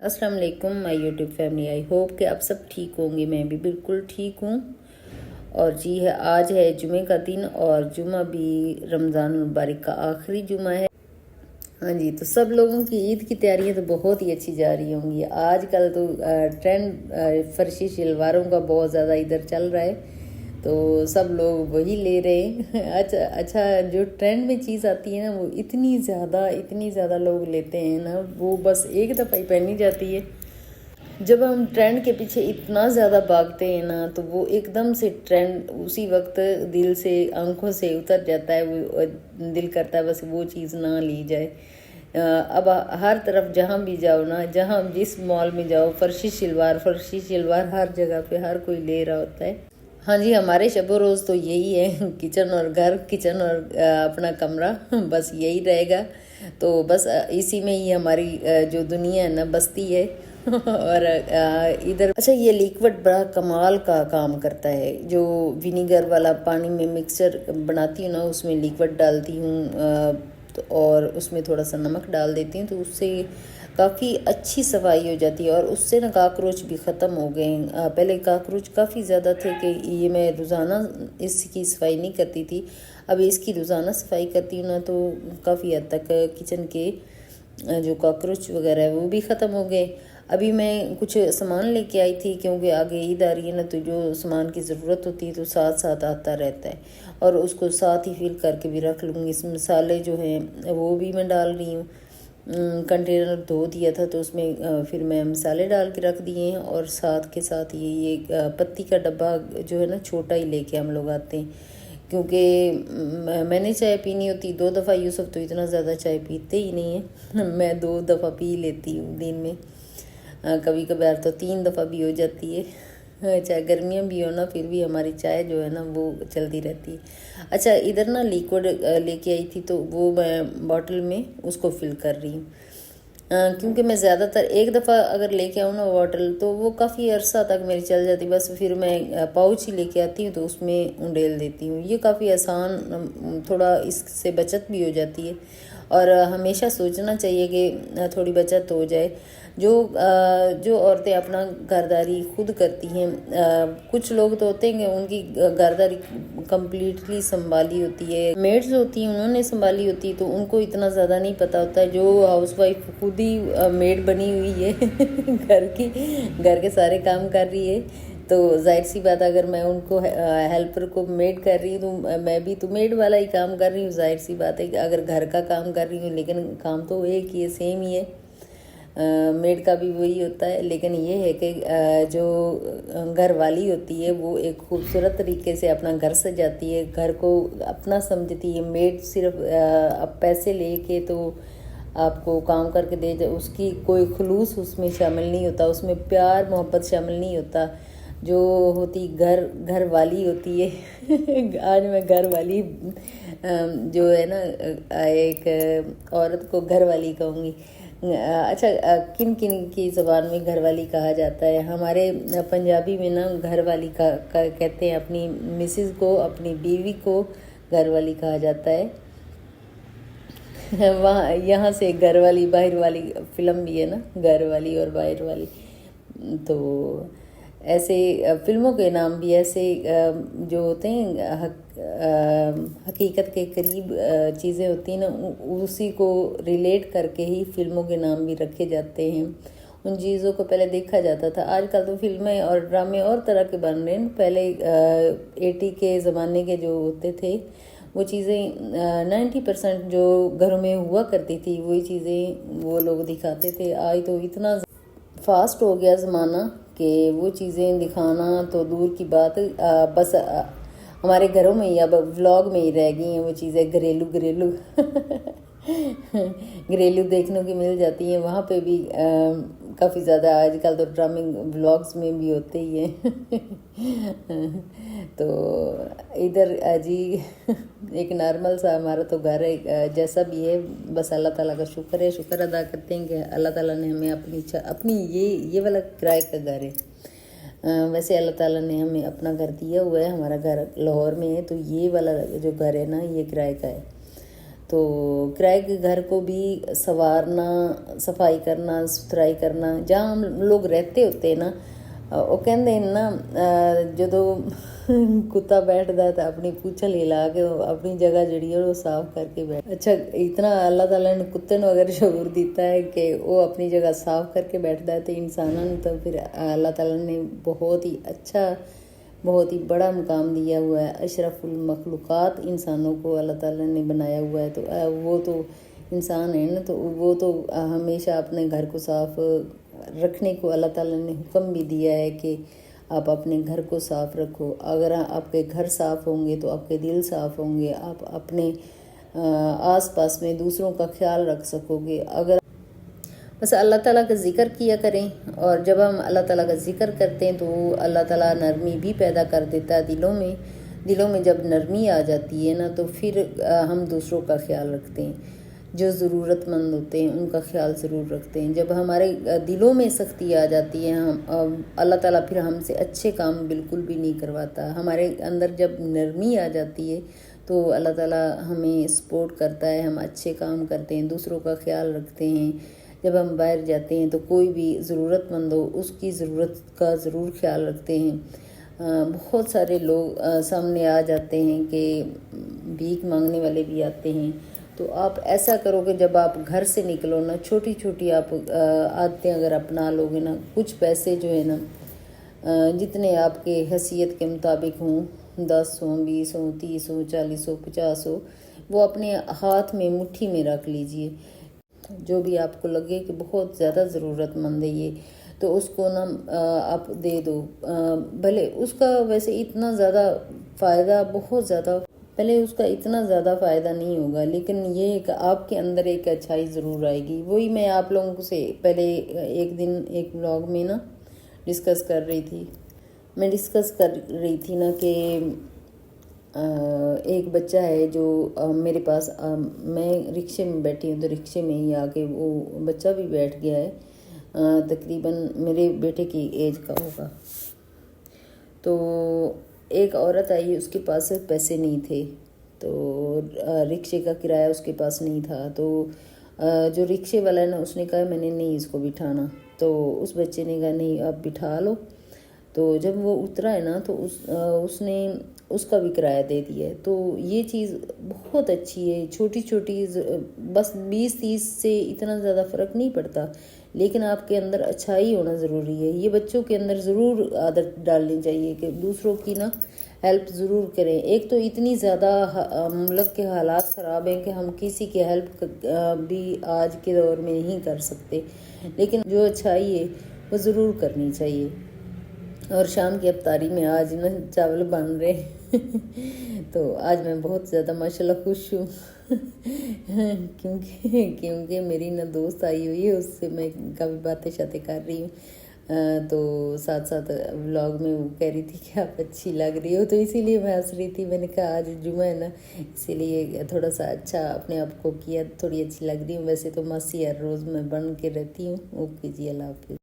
अस्सलाम वालेकुम my YouTube family. I hope कि आप सब ठीक होंगे। मैं भी बिल्कुल ठीक हूँ। और जी है, आज है जुमे का दिन और जुमा भी रमज़ान मुबारक का आखिरी जुमा है। हाँ जी, तो सब लोगों की ईद की तैयारियां तो बहुत ही अच्छी जा रही होंगी। आजकल तो ट्रेंड फर्शी शलवारों का बहुत ज़्यादा इधर चल रहा है, तो सब लोग वही ले रहे हैं। अच्छा अच्छा, जो ट्रेंड में चीज़ आती है ना, वो इतनी ज़्यादा लोग लेते हैं ना, वो बस एक दफ़ा ही पहनी जाती है। जब हम ट्रेंड के पीछे इतना ज़्यादा भागते हैं ना, तो वो एकदम से ट्रेंड उसी वक्त दिल से, आंखों से उतर जाता है। वो दिल करता है बस वो चीज़ ना ली जाए। अब हर तरफ जहाँ भी जाओ ना, जहाँ जिस मॉल में जाओ, फर्शी शलवार हर जगह पे हर कोई ले रहा होता है। हाँ जी, हमारे शबो रोज़ तो यही है, किचन और अपना कमरा बस यही रहेगा। तो बस इसी में ही हमारी जो दुनिया है ना बसती है। और इधर अच्छा, ये लिक्विड बड़ा कमाल का काम करता है। जो विनीगर वाला पानी में मिक्सचर बनाती हूँ ना, उसमें लिक्विड डालती हूँ और उसमें थोड़ा सा नमक डाल देती हूँ, तो उससे काफ़ी अच्छी सफाई हो जाती है। और उससे ना काकरोच भी ख़त्म हो गए। पहले काकरोच काफ़ी ज़्यादा थे कि ये मैं रोज़ाना इसकी सफाई नहीं करती थी। अब इसकी रोज़ाना सफाई करती हूँ ना, तो काफ़ी हद तक किचन के जो कॉकरोच वगैरह है वो भी ख़त्म हो गए। अभी मैं कुछ सामान लेके आई थी, क्योंकि आगे ईद आ रही है ना, तो जो सामान की ज़रूरत होती है तो साथ साथ आता रहता है, और उसको साथ ही फिल करके भी रख लूँगी। इस मसाले जो हैं वो भी मैं डाल रही हूँ। कंटेनर धो दिया था, तो उसमें फिर मैं मसाले डाल के रख दिए हैं। और साथ के साथ ये पत्ती का डब्बा जो है ना, छोटा ही लेके हम लोग आते हैं, क्योंकि मैंने चाय पीनी होती 2 दफ़ा। यूसुफ तो इतना ज़्यादा चाय पीते ही नहीं है। मैं 2 दफ़ा पी लेती हूँ दिन में। कभी कभार तो 3 दफ़ा भी हो जाती है। चाहे गर्मियाँ भी हो ना, फिर भी हमारी चाय जो है ना वो चलती रहती है। अच्छा, इधर ना लिक्विड लेके आई थी, तो वो मैं बॉटल में उसको फिल कर रही हूँ। क्योंकि मैं ज़्यादातर एक दफ़ा अगर लेके आऊँ ना बॉटल, तो वो काफ़ी अरसा तक मेरी चल जाती। बस फिर मैं पाउच ही लेके आती हूँ, तो उसमें उंडेल देती हूँ। ये काफ़ी आसान, थोड़ा इससे बचत भी हो जाती है। और हमेशा सोचना चाहिए कि थोड़ी बचत हो जाए। जो औरतें अपना घरदारी खुद करती हैं, कुछ लोग तो होते हैं कि उनकी घरदारी कंप्लीटली संभाली होती है, मेड्स होती हैं उन्होंने संभाली होती है, तो उनको इतना ज़्यादा नहीं पता होता है। जो हाउसवाइफ खुद ही मेड बनी हुई है घर के सारे काम कर रही है, तो जाहिर सी बात, अगर मैं उनको हेल्पर को मेड कर रही हूँ, तो मैं भी तो मेड वाला ही काम कर रही हूँ। जाहिर सी बात है कि अगर घर का काम कर रही हूँ, लेकिन काम तो एक ही है, सेम ही है। मेड का भी वही होता है। लेकिन ये है कि जो घर वाली होती है, वो एक खूबसूरत तरीके से अपना घर सजाती है, घर को अपना समझती है। मेड सिर्फ अब पैसे लेके तो आपको काम करके दे जाए, उसकी कोई खुलूस उसमें शामिल नहीं होता, उसमें प्यार मोहब्बत शामिल नहीं होता। जो होती घर वाली होती है। आज मैं घर वाली जो है ना, एक औरत को घर वाली कहूँगी। अच्छा, किन किन की ज़बान में घरवाली कहा जाता है? हमारे पंजाबी में ना घरवाली का कहते हैं, अपनी मिसेस को, अपनी बीवी को घरवाली कहा जाता है। वहाँ यहाँ से घरवाली बाहर वाली फिल्म भी है ना, घरवाली और बाहर वाली। तो ऐसे फिल्मों के नाम भी ऐसे जो होते हैं, हकीकत के करीब चीज़ें होती हैं ना, उसी को रिलेट करके ही फिल्मों के नाम भी रखे जाते हैं। उन चीज़ों को पहले देखा जाता था। आजकल तो फिल्में और ड्रामे और तरह के बन रहे हैं। पहले 80 के ज़माने के जो होते थे, वो चीज़ें 90% जो घरों में हुआ करती थी, वही चीज़ें वो लोग दिखाते थे। आज तो इतना फास्ट हो गया ज़माना कि वो चीज़ें दिखाना तो दूर की बात, बस हमारे घरों में ही, अब व्लॉग में ही रह गई हैं वो चीज़ें। घरेलू घरेलू देखने की मिल जाती हैं। वहाँ पे भी काफ़ी ज़्यादा आजकल तो ड्रामे व्लॉग्स में भी होते ही हैं। तो इधर जी एक नॉर्मल सा हमारा तो घर है, जैसा भी है। बस अल्लाह ताला का शुक्र है, शुक्र अदा करते हैं कि अल्लाह ताला ने हमें अपनी ये वाला किराए का घर है। वैसे अल्लाह ताला ने हमें अपना घर दिया हुआ है। हमारा घर लाहौर में है, तो ये वाला जो घर है ना, ये किराए का है। تو کرائے کے گھر کو بھی سنوارنا، صفائی کرنا، ستھرائی کرنا، جہاں ہم لوگ رہتے ہوتے ہیں نا، وہ کہتے ہیں نا جدو کتا بیٹھتا ہے تو اپنی پوچھل ہلا کے اپنی جگہ جڑی ہے وہ صاف کر کے بیٹھ. اچھا اتنا اللہ تعالیٰ نے کتے نو اگر شعور دیتا ہے کہ وہ اپنی جگہ صاف کر کے بیٹھتا ہے، تو انسانوں نے تو پھر اللہ تعالیٰ نے بہت ہی اچھا، بہت ہی بڑا مقام دیا ہوا ہے. اشرف المخلوقات انسانوں کو اللہ تعالیٰ نے بنایا ہوا ہے. تو وہ تو انسان ہے نا، تو وہ تو ہمیشہ اپنے گھر کو صاف رکھنے کو اللہ تعالیٰ نے حکم بھی دیا ہے کہ آپ اپنے گھر کو صاف رکھو. اگر آپ کے گھر صاف ہوں گے تو آپ کے دل صاف ہوں گے، آپ اپنے آس پاس میں دوسروں کا خیال رکھ سکو گے. اگر بس اللہ تعالیٰ کا ذکر کیا کریں، اور جب ہم اللہ تعالیٰ کا ذکر کرتے ہیں تو اللہ تعالیٰ نرمی بھی پیدا کر دیتا ہے دلوں میں جب نرمی آ جاتی ہے نا، تو پھر ہم دوسروں کا خیال رکھتے ہیں، جو ضرورت مند ہوتے ہیں ان کا خیال ضرور رکھتے ہیں. جب ہمارے دلوں میں سختی آ جاتی ہے، اللہ تعالیٰ پھر ہم سے اچھے کام بالکل بھی نہیں کرواتا. ہمارے اندر جب نرمی آ جاتی ہے تو اللہ تعالیٰ ہمیں سپورٹ کرتا ہے، ہم اچھے کام کرتے ہیں، دوسروں کا خیال رکھتے ہیں. جب ہم باہر جاتے ہیں تو کوئی بھی ضرورت مند ہو اس کی ضرورت کا ضرور خیال رکھتے ہیں. بہت سارے لوگ سامنے آ جاتے ہیں کہ بھیک مانگنے والے بھی آتے ہیں. تو آپ ایسا کرو کہ جب آپ گھر سے نکلو نا، چھوٹی چھوٹی آپ عادتیں اگر اپنا لو گے نا، کچھ پیسے جو ہے نا جتنے آپ کے حیثیت کے مطابق ہوں، 10 ہوں، 20 ہوں، 30 ہوں، 40 ہو، 50 ہو، وہ اپنے ہاتھ میں مٹھی میں رکھ لیجئے. جو بھی آپ کو لگے کہ بہت زیادہ ضرورت مند ہے یہ، تو اس کو نا آپ دے دو. بھلے اس کا ویسے اتنا زیادہ فائدہ، بہت زیادہ پہلے اس کا اتنا زیادہ فائدہ نہیں ہوگا، لیکن یہ کہ آپ کے اندر ایک اچھائی ضرور آئے گی. وہی میں آپ لوگوں سے پہلے ایک دن ایک بلاگ میں نا ڈسکس کر رہی تھی نا کہ ایک بچہ ہے جو میرے پاس، میں رکشے میں بیٹھی ہوں تو رکشے میں ہی آ کے وہ بچہ بھی بیٹھ گیا ہے، تقریباً میرے بیٹے کی ایج کا ہوگا. تو ایک عورت آئی، اس کے پاس پیسے نہیں تھے، تو رکشے کا کرایہ اس کے پاس نہیں تھا. تو جو رکشے والا ہے نا، اس نے کہا میں نے نہیں اس کو بٹھانا. تو اس بچے نے کہا نہیں آپ بٹھا لو. تو جب وہ اترا ہے نا تو اس نے اس کا بھی کرایہ دے دیا ہے. تو یہ چیز بہت اچھی ہے. چھوٹی چھوٹی بس 20-30 سے اتنا زیادہ فرق نہیں پڑتا، لیکن آپ کے اندر اچھائی ہونا ضروری ہے. یہ بچوں کے اندر ضرور عادت ڈالنی چاہیے کہ دوسروں کی نا ہیلپ ضرور کریں. ایک تو اتنی زیادہ ملک کے حالات خراب ہیں کہ ہم کسی کی ہیلپ بھی آج کے دور میں نہیں کر سکتے، لیکن جو اچھائی ہے وہ ضرور کرنی چاہیے. اور شام کی افطاری میں آج نا چاول بن رہے تو آج میں بہت زیادہ ماشاءاللہ خوش ہوں کیونکہ میری نا دوست آئی ہوئی ہے، اس سے میں کافی باتیں کر رہی ہوں. تو ساتھ ساتھ ولاگ میں وہ کہہ رہی تھی کہ آپ اچھی لگ رہی ہو، تو اسی لیے میں ہنس رہی تھی. میں نے کہا آج جمعہ ہے نا، اسی لیے تھوڑا سا اچھا اپنے آپ کو کیا، تھوڑی اچھی لگ رہی ہوں. ویسے تو ماسی ہر روز میں بن کے رہتی ہوں. اوکے جی، اللہ حافظ.